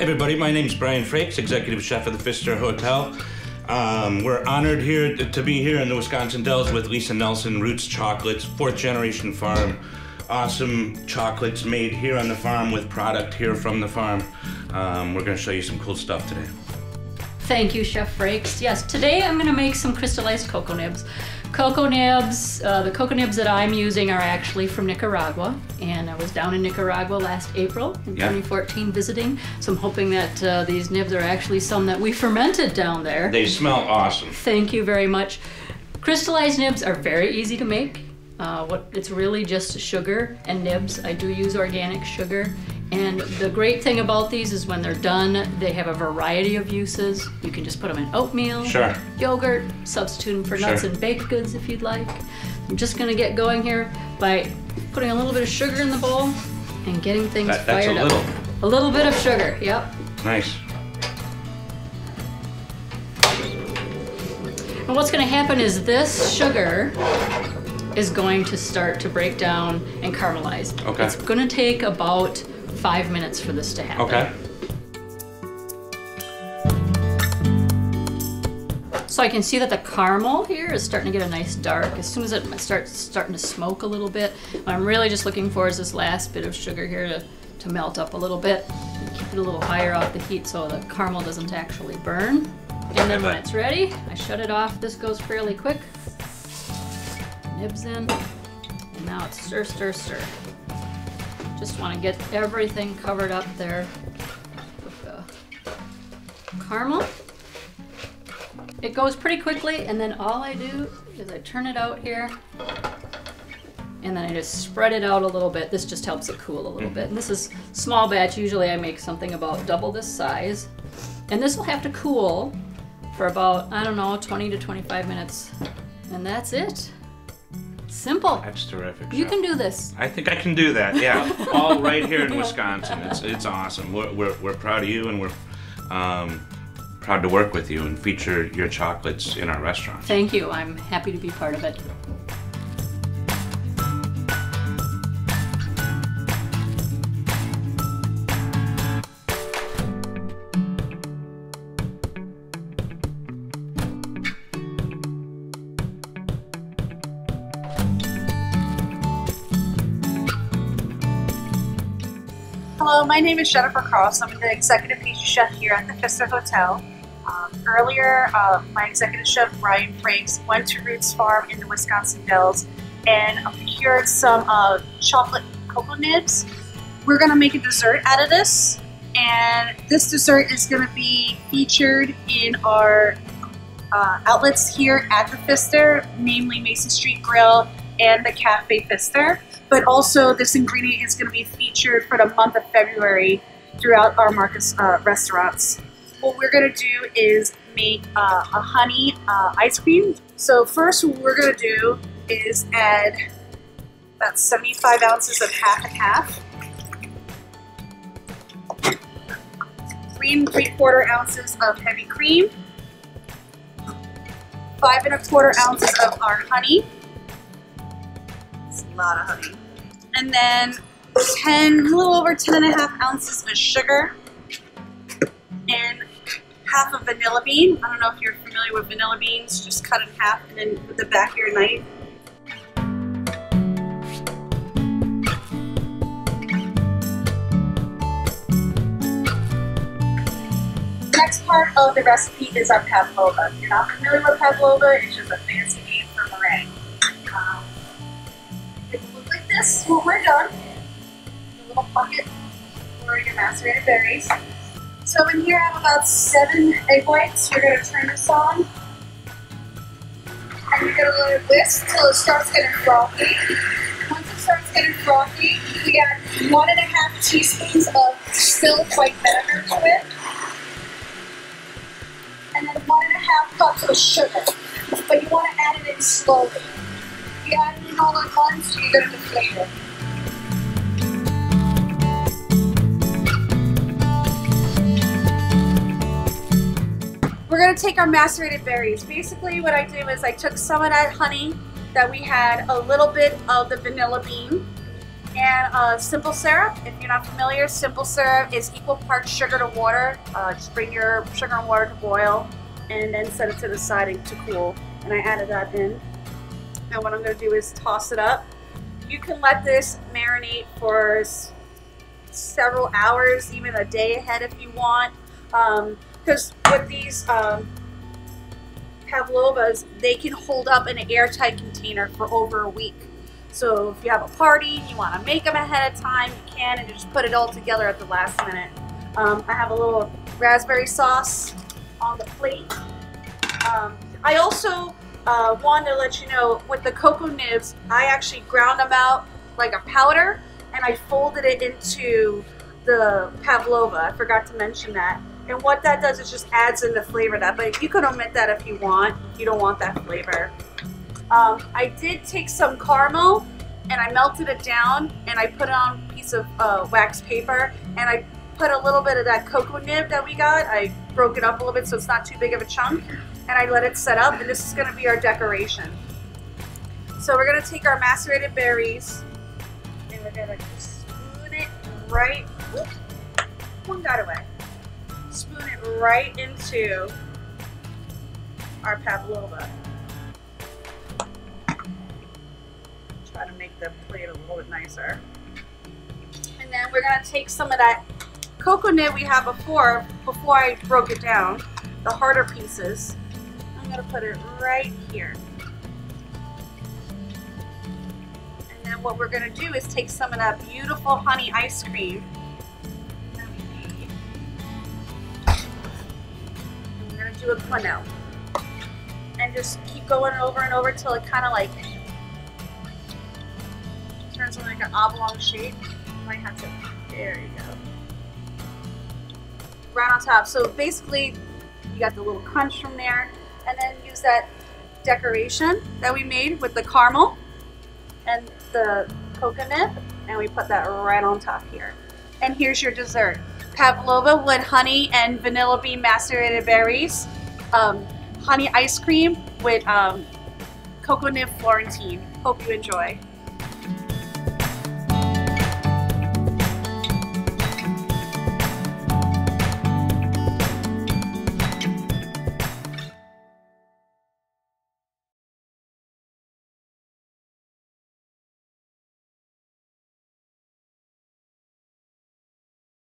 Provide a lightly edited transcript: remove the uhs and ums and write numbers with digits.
Hi everybody, my name is Brian Frakes, Executive Chef of the Pfister Hotel. We're honored here to be here in the Wisconsin Dells with Lisa Nelson, Roots Chocolates, 4th generation farm. Awesome chocolates made here on the farm with product here from the farm. We're gonna show you some cool stuff today. Thank you, Chef Frakes. Yes, today I'm gonna make some crystallized cocoa nibs. Cocoa nibs, the cocoa nibs that I'm using are actually from Nicaragua, and I was down in Nicaragua last April in 2014 visiting, so I'm hoping that these nibs are actually some that we fermented down there. They smell awesome. Thank you very much. Crystallized nibs are very easy to make. It's really just sugar and nibs. I do use organic sugar. And the great thing about these is when they're done, they have a variety of uses. You can just put them in oatmeal, yogurt, substitute them for nuts and baked goods if you'd like. I'm just gonna get going here by putting a little bit of sugar in the bowl and getting things fired up. A little bit of sugar, yep. Nice. And what's gonna happen is this sugar is going to start to break down and caramelize. Okay. It's gonna take about 5 minutes for this to happen. Okay. So I can see that the caramel here is starting to get a nice dark. As soon as it starting to smoke a little bit, what I'm really just looking for is this last bit of sugar here to melt up a little bit. Keep it a little higher off the heat so the caramel doesn't actually burn. And then when it's ready, I shut it off. This goes fairly quick. Nibs in, and now it's stir, stir, stir. Just want to get everything covered up there with the caramel. It goes pretty quickly, and then all I do is I turn it out here, and then I just spread it out a little bit. This just helps it cool a little bit. And this is small batch. Usually I make something about double this size. And this will have to cool for about, I don't know, 20 to 25 minutes. And that's it. Simple. That's terrific. You can do this. I think I can do that. Yeah, all right here in Wisconsin. It's awesome. We're proud of you, and we're proud to work with you and feature your chocolates in our restaurant. Thank you. I'm happy to be part of it. Hello, my name is Jennifer Carlson. I'm the Executive Pastry Chef here at the Pfister Hotel. Earlier, my Executive Chef Brian Frakes went to Roots Farm in the Wisconsin Dells and procured some chocolate cocoa nibs. We're going to make a dessert out of this, and this dessert is going to be featured in our outlets here at the Pfister, namely Mason Street Grill and the Cafe Pfister. But also this ingredient is going to be featured for the month of February throughout our Marcus restaurants. What we're going to do is make a honey ice cream. So first what we're going to do is add about 75 ounces of half and half. 3 3/4 ounces of heavy cream. 5 1/4 ounces of our honey. That's a lot of honey. And then a little over 10.5 ounces of sugar and half a vanilla bean. I don't know if you're familiar with vanilla beans, just cut in half and then put the back of your knife. The next part of the recipe is our Pavlova. If you're not familiar with Pavlova, it's just a fancy name for meringue. This, when we're done, a little bucket for your macerated berries. So in here I have about 7 egg whites. You're going to turn this on, and you're going to let it whisk until it starts getting frothy. Once it starts getting frothy, we add 1.5 teaspoons of distilled white vinegar to it, and then 1.5 cups of sugar. But you want to add it in slowly. You add it in all at once, you're going to deflate it. We're going to take our macerated berries. Basically what I do is I took some of that honey that we had, a little bit of the vanilla bean, And simple syrup, if you're not familiar, simple syrup is equal parts sugar to water. Just bring your sugar and water to boil and then set it to the side to cool. And I added that in. Now what I'm going to do is toss it up. You can let this marinate for several hours, even a day ahead if you want. Because with these Pavlovas, they can hold up in an airtight container for over a week. So if you have a party, you want to make them ahead of time, you can, and you just put it all together at the last minute. I have a little raspberry sauce on the plate. I also wanted to let you know, with the cocoa nibs, I actually ground them out like a powder, and I folded it into the Pavlova. I forgot to mention that. And what that does is just adds in the flavor of that, but you can omit that if you want. You don't want that flavor. I did take some caramel and I melted it down and I put it on a piece of wax paper, and I put a little bit of that cocoa nib that we got. I broke it up a little bit so it's not too big of a chunk, and I let it set up, and this is going to be our decoration. So we're going to take our macerated berries and we're going to spoon it right, whoops, one got away. Spoon it right into our Pavlova. Try to make the plate a little bit nicer. And then we're going to take some of that cocoa nib we had before I broke it down, the harder pieces. I'm going to put it right here. And then what we're going to do is take some of that beautiful honey ice cream that we made. And we're going to do a quenelle. And just keep going over and over till it kind of like turns into like an oblong shape. Might have to, there you go. Right on top. So basically, you got the little crunch from there, and then use that decoration that we made with the caramel and the coconut, and we put that right on top here. And here's your dessert. Pavlova with honey and vanilla bean macerated berries. Honey ice cream with cocoa nib Florentine. Hope you enjoy.